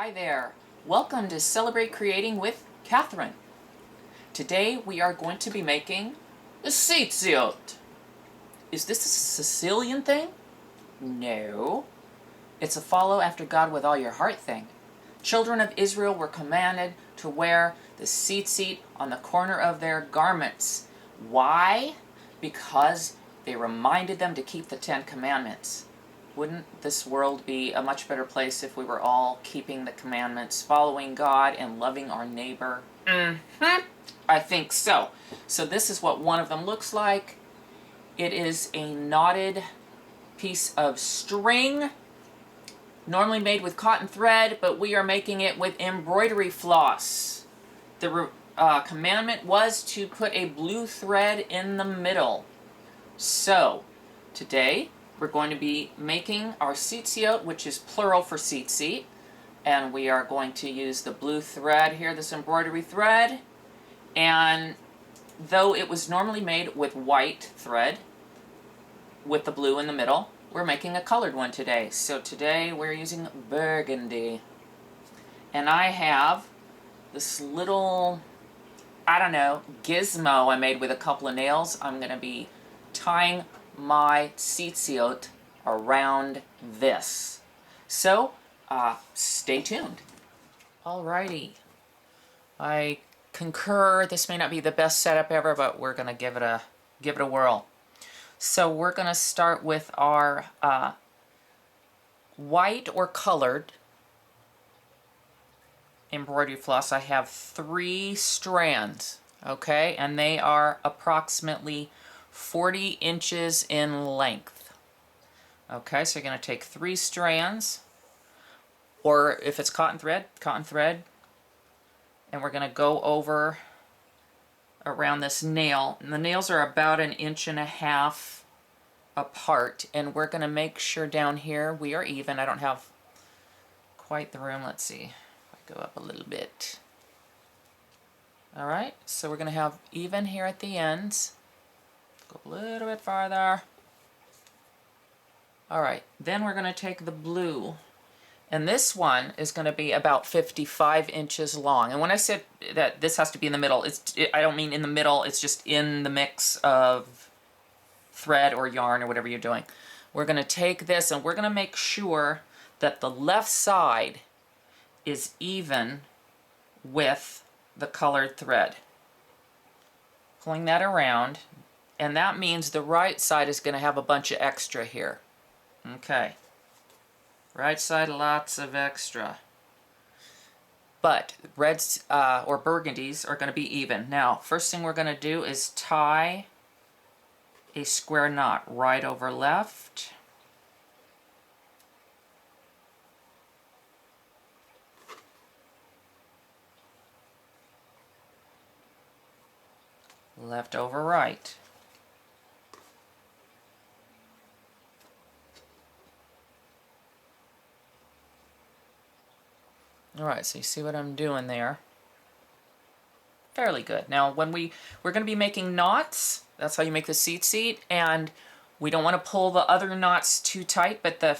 Hi there. Welcome to Celebrate Creating with Catherine. Today we are going to be making a Tzitzit. Is this a Sicilian thing? No. It's a follow after God with all your heart thing. Children of Israel were commanded to wear the tzitzit on the corner of their garments. Why? Because they reminded them to keep the 10 Commandments. Wouldn't this world be a much better place if we were all keeping the commandments, following God, and loving our neighbor? I think so. So this is what one of them looks like. It is a knotted piece of string, normally made with cotton thread, but we are making it with embroidery floss. The commandment was to put a blue thread in the middle. So today we're going to be making our tzitziot, which is plural for tzitzit, and we are going to use the blue thread here, this embroidery thread. And though it was normally made with white thread with the blue in the middle, we're making a colored one today. So today we're using burgundy. And I have this little, I don't know, gizmo I made with a couple of nails. I'm going to be tying my tzitziot around this. So, stay tuned. Alrighty. I concur, this may not be the best setup ever, but we're going to give it a whirl. So we're going to start with our white or colored embroidery floss. I have 3 strands, okay, and they are approximately 40 inches in length. Okay, so you're going to take 3 strands, or if it's cotton thread, and we're going to go over around this nail. And the nails are about 1.5 inches apart, and we're going to make sure down here we are even. I don't have quite the room. Let's see if I go up a little bit. All right, so we're going to have even here at the ends. Go a little bit farther. All right, then we're going to take the blue, and this one is going to be about 55 inches long. And when I said that this has to be in the middle, I don't mean in the middle, it's just in the mix of thread or yarn or whatever you're doing. We're going to take this and we're going to make sure that the left side is even with the colored thread. Pulling that around, and that means the right side is going to have a bunch of extra here. Okay. Right side, lots of extra. But reds or burgundies are going to be even. Now, first thing we're going to do is tie a square knot right over left. Left over right. Alright, so you see what I'm doing there. Fairly good. Now we're going to be making knots. That's how you make the tzitzit, and we don't want to pull the other knots too tight, but the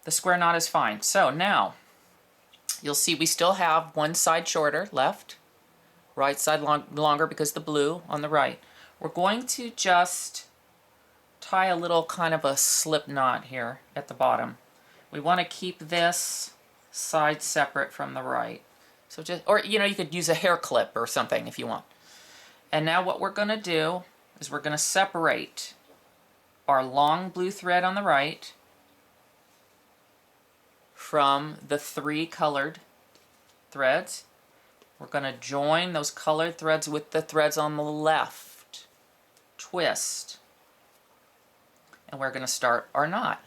square knot is fine. So now you'll see we still have one side shorter left, right side longer because the blue on the right. We're going to just tie a little kind of a slip knot here at the bottom. We want to keep this side separate from the right. So just, or you know, you could use a hair clip or something if you want. And now what we're going to do is we're going to separate our long blue thread on the right from the 3 colored threads. We're going to join those colored threads with the threads on the left. Twist. And we're going to start our knot.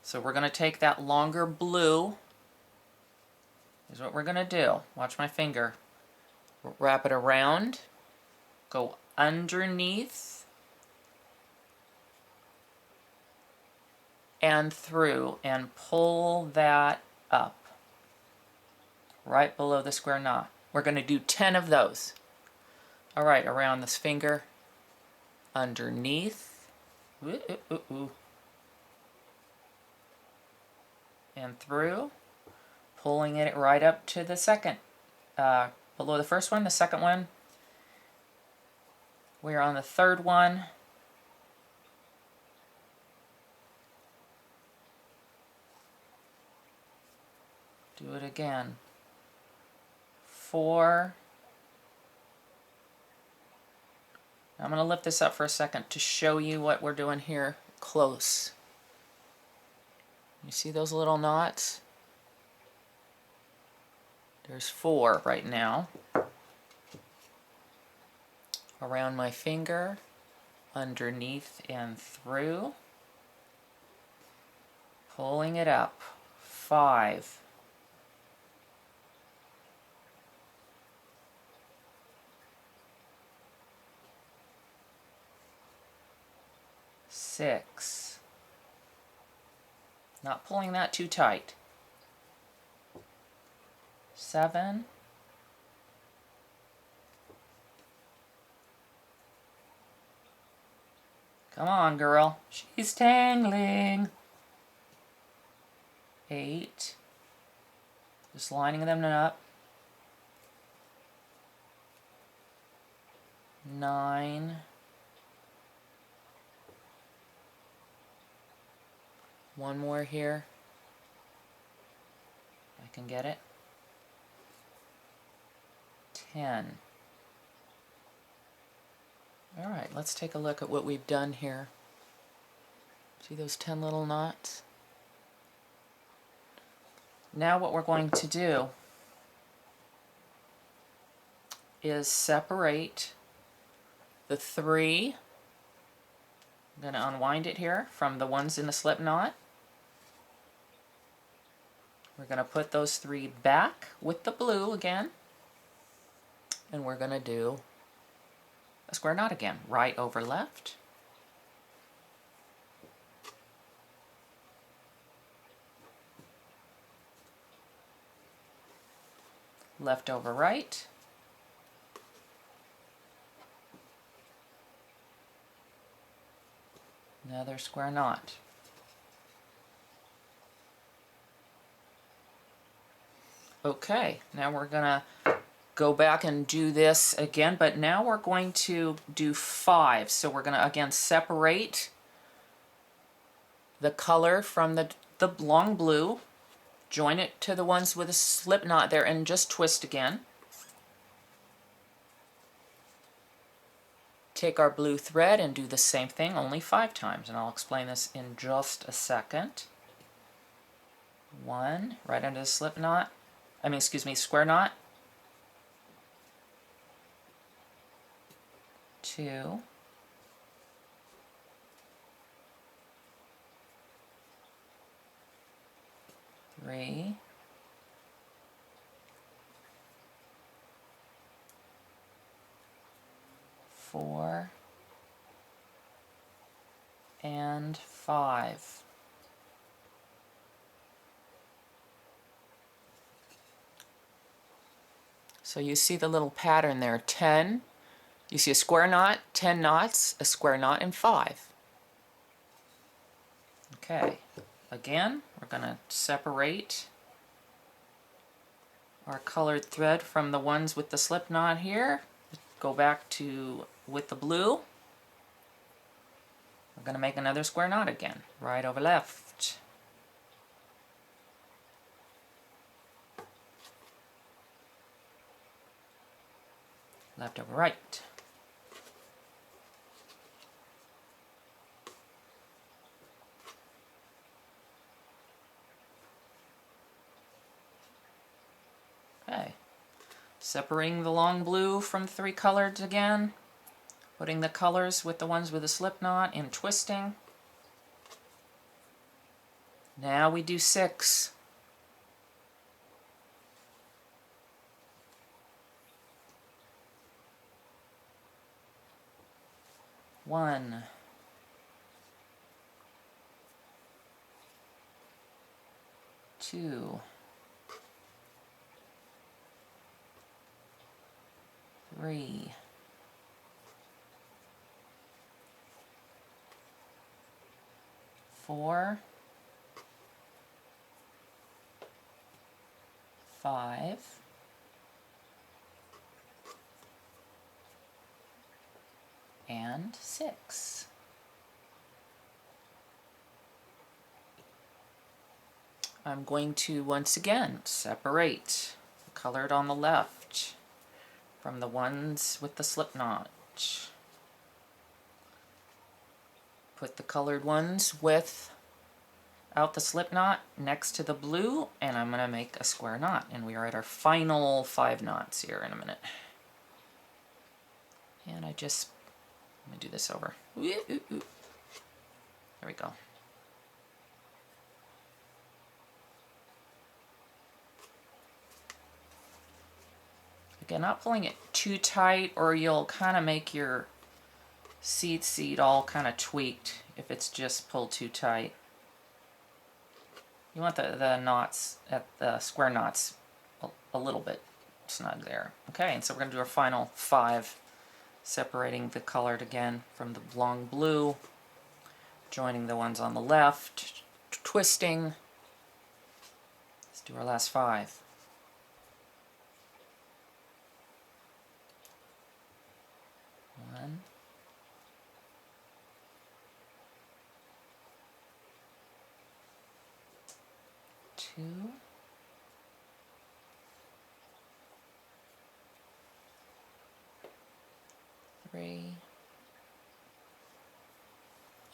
So we're going to take that longer blue. Here's what we're going to do. Watch my finger. Wrap it around. Go underneath. And through. And pull that up. Right below the square knot. We're going to do 10 of those. Alright, around this finger. Underneath. And through. pulling it right up to the second, below the first one, the second one. We're on the third one. Do it again. 4. I'm going to lift this up for a second to show you what we're doing here close. You see those little knots? There's 4 right now. Around my finger, underneath and through. Pulling it up. 5. 6. Not pulling that too tight. 7. 'Come on, girl. She's tangling. 8. Just lining them up. 9. 1 more here. I can get it. 10. All right, let's take a look at what we've done here. See those 10 little knots? Now what we're going to do is separate the 3. I'm going to unwind it here from the ones in the slip knot. We're going to put those 3 back with the blue again, and we're going to do a square knot again, right over left. Left over right. Another square knot. Okay, now we're gonna go back and do this again, but now we're going to do 5. So we're gonna again separate the color from the long blue, join it to the ones with a slip knot there, and just twist again. Take our blue thread and do the same thing, only 5 times, and I'll explain this in just a second. 1, right under the slip knot, square knot. 2, 3, 4, and 5. So you see the little pattern there, 10. You see a square knot, 10 knots, a square knot, and 5. Okay, again, we're going to separate our colored thread from the ones with the slip knot here. Go back to with the blue. We're going to make another square knot again, right over left. Left over right. Okay, separating the long blue from the 3 colors again, putting the colors with the ones with the slip knot and twisting. Now we do 6. 1, 2, 3, 4, 5, and 6. I'm going to once again separate the colored on the left from the ones with the slip knot. Put the colored ones without the slip knot next to the blue, and I'm going to make a square knot. And we are at our final 5 knots here in a minute. And let me do this over. There we go. Again, not pulling it too tight, or you'll kind of make your seat all kind of tweaked if it's just pulled too tight. You want the knots, at the square knots, a little bit snug there. Okay, and so we're going to do our final 5, separating the colored again from the long blue, joining the ones on the left, twisting. Let's do our last 5. 1, 2, 3,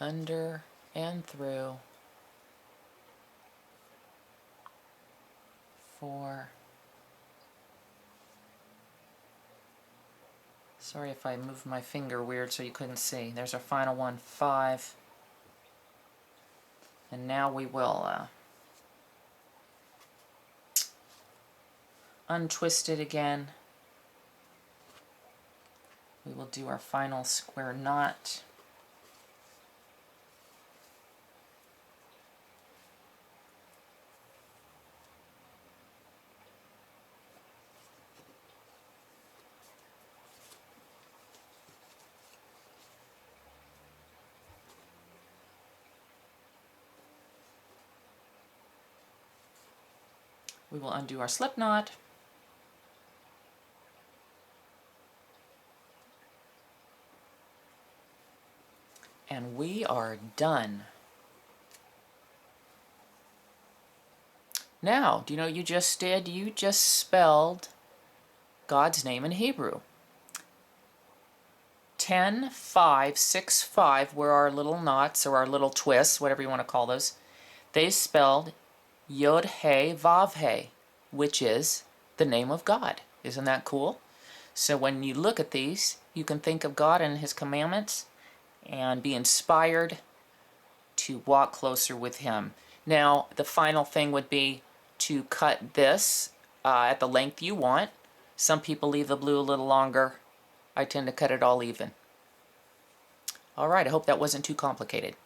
under and through, 4. Sorry if I moved my finger weird so you couldn't see. There's our final one, 5. And now we will untwist it again. We will do our final square knot. We will undo our slip knot. And we are done. Now, do you know what you just did? You just spelled God's name in Hebrew. 10, 5, 6, 5 were our little knots, or our little twists, whatever you want to call those. They spelled Yod He Vav He, which is the name of God. Isn't that cool? So when you look at these, you can think of God and His commandments and be inspired to walk closer with Him. Now, the final thing would be to cut this at the length you want. Some people leave the blue a little longer. I tend to cut it all even. All right, I hope that wasn't too complicated.